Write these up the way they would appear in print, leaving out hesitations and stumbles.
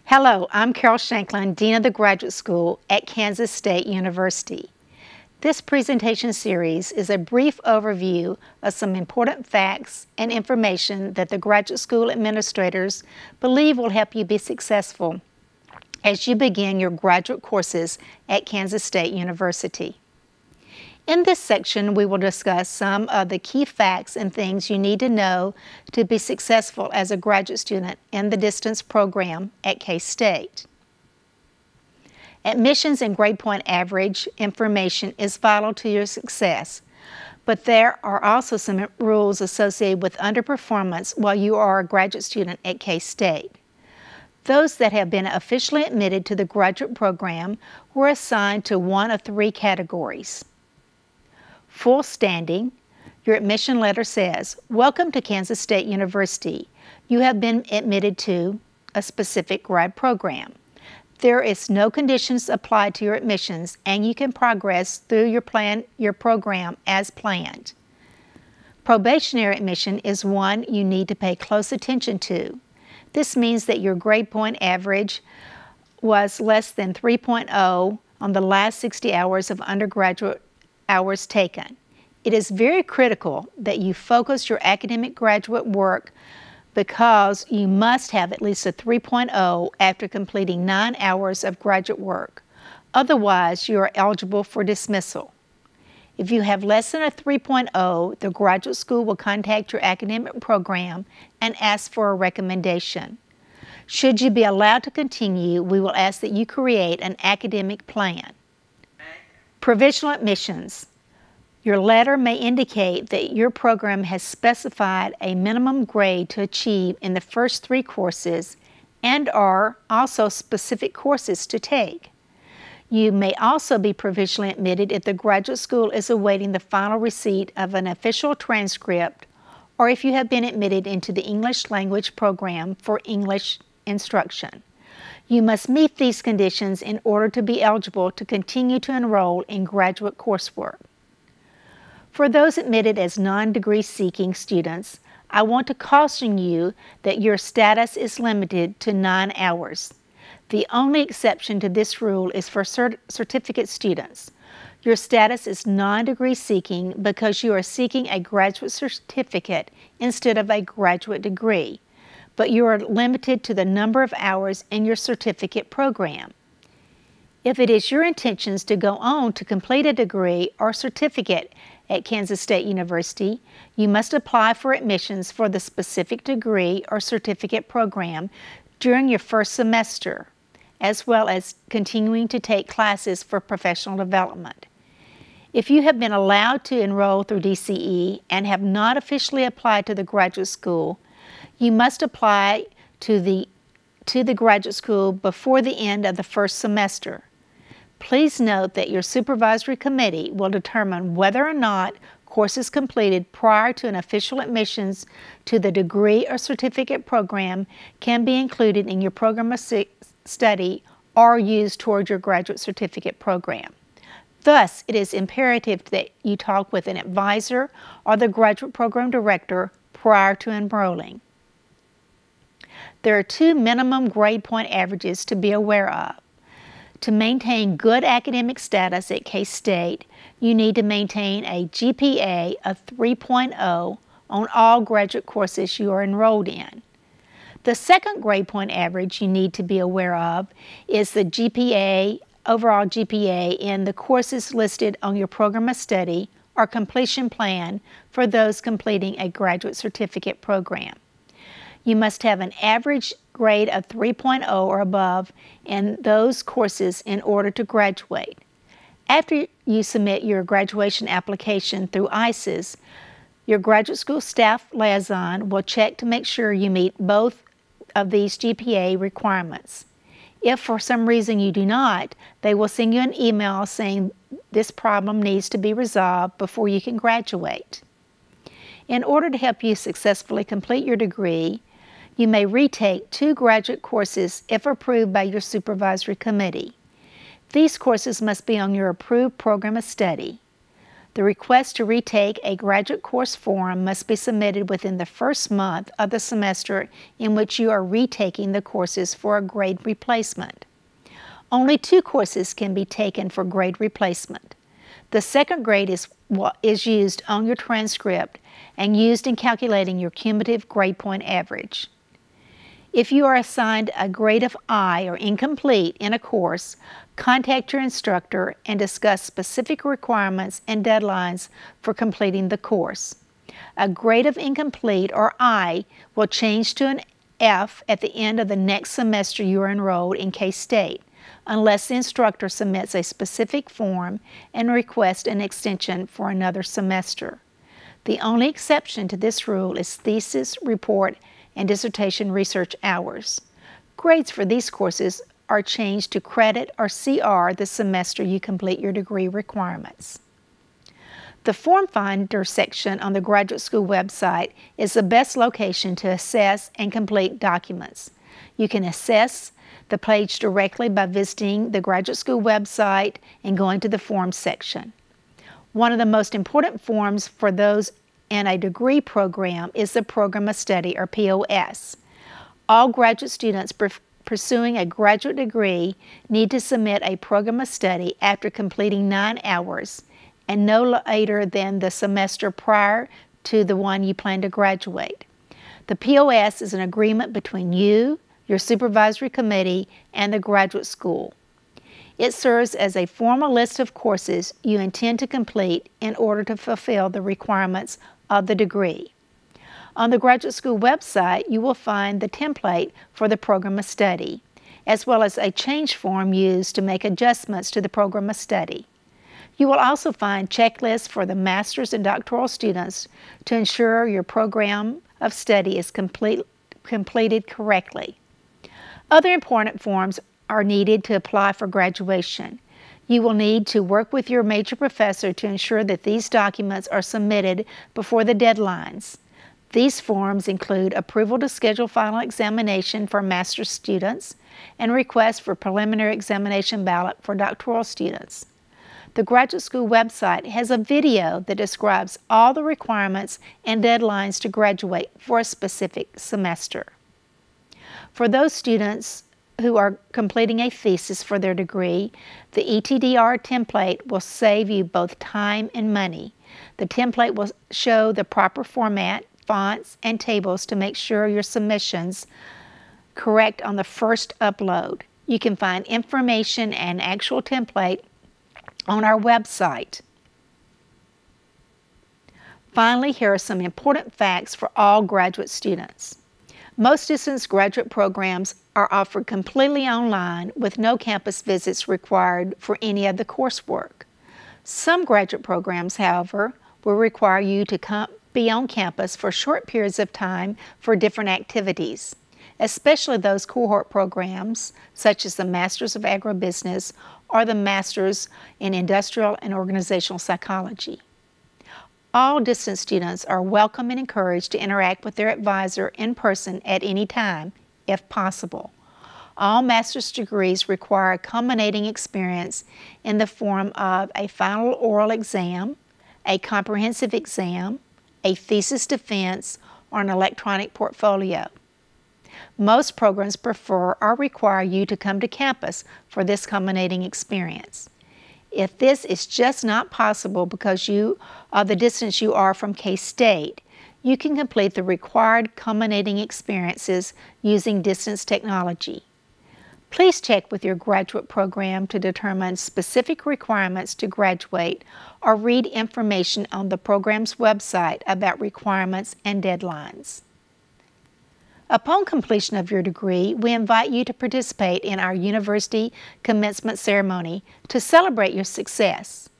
Hello, I'm Carol Shanklin, Dean of the Graduate School at Kansas State University. This presentation series is a brief overview of some important facts and information that the graduate school administrators believe will help you be successful as you begin your graduate courses at Kansas State University. In this section, we will discuss some of the key facts and things you need to know to be successful as a graduate student in the distance program at K-State. Admissions and grade point average information is vital to your success, but there are also some rules associated with underperformance while you are a graduate student at K-State. Those that have been officially admitted to the graduate program were assigned to one of three categories. Full standing, your admission letter says, "Welcome to Kansas State University. You have been admitted to a specific grad program. There is no conditions applied to your admissions, and you can progress through your program as planned." Probationary admission is one you need to pay close attention to. This means that your grade point average was less than 3.0 on the last 60 hours of undergraduate hours taken. It is very critical that you focus your academic graduate work because you must have at least a 3.0 after completing 9 hours of graduate work. Otherwise, you are eligible for dismissal. If you have less than a 3.0, the graduate school will contact your academic program and ask for a recommendation. Should you be allowed to continue, we will ask that you create an academic plan. Provisional admissions. Your letter may indicate that your program has specified a minimum grade to achieve in the first 3 courses and are also specific courses to take. You may also be provisionally admitted if the graduate school is awaiting the final receipt of an official transcript or if you have been admitted into the English language program for English instruction. You must meet these conditions in order to be eligible to continue to enroll in graduate coursework. For those admitted as non-degree seeking students, I want to caution you that your status is limited to 9 hours. The only exception to this rule is for certificate students. Your status is non-degree seeking because you are seeking a graduate certificate instead of a graduate degree, but you are limited to the number of hours in your certificate program. If it is your intentions to go on to complete a degree or certificate at Kansas State University, you must apply for admissions for the specific degree or certificate program during your first semester, as well as continuing to take classes for professional development. If you have been allowed to enroll through DCE and have not officially applied to the graduate school, you must apply to the graduate school before the end of the first semester. Please note that your supervisory committee will determine whether or not courses completed prior to an official admissions to the degree or certificate program can be included in your program of study or used toward your graduate certificate program. Thus, it is imperative that you talk with an advisor or the graduate program director prior to enrolling. There are 2 minimum grade point averages to be aware of. To maintain good academic status at K-State, you need to maintain a GPA of 3.0 on all graduate courses you are enrolled in. The second grade point average you need to be aware of is the GPA, overall GPA in the courses listed on your program of study or completion plan for those completing a graduate certificate program. You must have an average grade of 3.0 or above in those courses in order to graduate. After you submit your graduation application through ICES, your graduate school staff liaison will check to make sure you meet both of these GPA requirements. If for some reason you do not, they will send you an email saying this problem needs to be resolved before you can graduate. In order to help you successfully complete your degree, you may retake 2 graduate courses if approved by your supervisory committee. These courses must be on your approved program of study. The request to retake a graduate course form must be submitted within the first month of the semester in which you are retaking the courses for a grade replacement. Only 2 courses can be taken for grade replacement. The second grade is what is used on your transcript and used in calculating your cumulative grade point average. If you are assigned a grade of I or incomplete in a course, contact your instructor and discuss specific requirements and deadlines for completing the course. A grade of incomplete or I will change to an F at the end of the next semester you are enrolled in K-State, unless the instructor submits a specific form and requests an extension for another semester. The only exception to this rule is thesis, report, and dissertation research hours. Grades for these courses are changed to credit or CR the semester you complete your degree requirements. The Form Finder section on the graduate school website is the best location to assess and complete documents. You can access the page directly by visiting the graduate school website and going to the Forms section. One of the most important forms for those in a degree program is the Program of Study, or POS. All graduate students pursuing a graduate degree need to submit a program of study after completing 9 hours and no later than the semester prior to the one you plan to graduate. The POS is an agreement between you, your supervisory committee, and the graduate school. It serves as a formal list of courses you intend to complete in order to fulfill the requirements of the degree. On the graduate school website, you will find the template for the program of study, as well as a change form used to make adjustments to the program of study. You will also find checklists for the master's and doctoral students to ensure your program of study is completed correctly. Other important forms are needed to apply for graduation. You will need to work with your major professor to ensure that these documents are submitted before the deadlines. These forms include approval to schedule final examination for master's students and request for preliminary examination ballot for doctoral students. The graduate school website has a video that describes all the requirements and deadlines to graduate for a specific semester. For those students who are completing a thesis for their degree, the ETDR template will save you both time and money. The template will show the proper format, fonts, and tables to make sure your submissions correct on the first upload. You can find information and actual template on our website. Finally, here are some important facts for all graduate students. Most distance graduate programs are offered completely online with no campus visits required for any of the coursework. Some graduate programs, however, will require you to be on campus for short periods of time for different activities, especially those cohort programs such as the Masters of Agribusiness or the Masters in Industrial and Organizational Psychology. All distance students are welcome and encouraged to interact with their advisor in person at any time, if possible. All master's degrees require a culminating experience in the form of a final oral exam, a comprehensive exam, a thesis defense, or an electronic portfolio. Most programs prefer or require you to come to campus for this culminating experience. If this is just not possible because of the distance you are from K-State, you can complete the required culminating experiences using distance technology. Please check with your graduate program to determine specific requirements to graduate or read information on the program's website about requirements and deadlines. Upon completion of your degree, we invite you to participate in our university commencement ceremony to celebrate your success.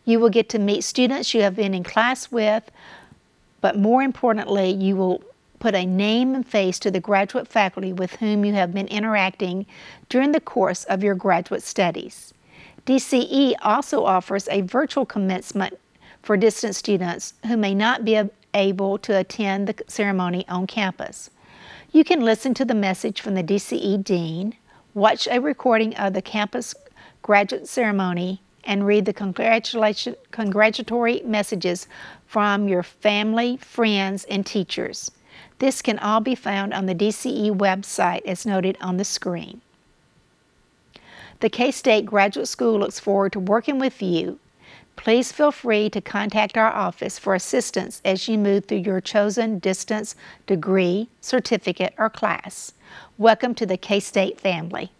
You will get to meet students you have been in class with, but more importantly, you will put a name and face to the graduate faculty with whom you have been interacting during the course of your graduate studies. DCE also offers a virtual commencement for distance students who may not be able to attend the ceremony on campus. You can listen to the message from the DCE Dean, watch a recording of the campus graduate ceremony, and read the congratulatory messages from your family, friends, and teachers. This can all be found on the DCE website as noted on the screen. The K-State Graduate School looks forward to working with you. Please feel free to contact our office for assistance as you move through your chosen distance, degree, certificate, or class. Welcome to the K-State family.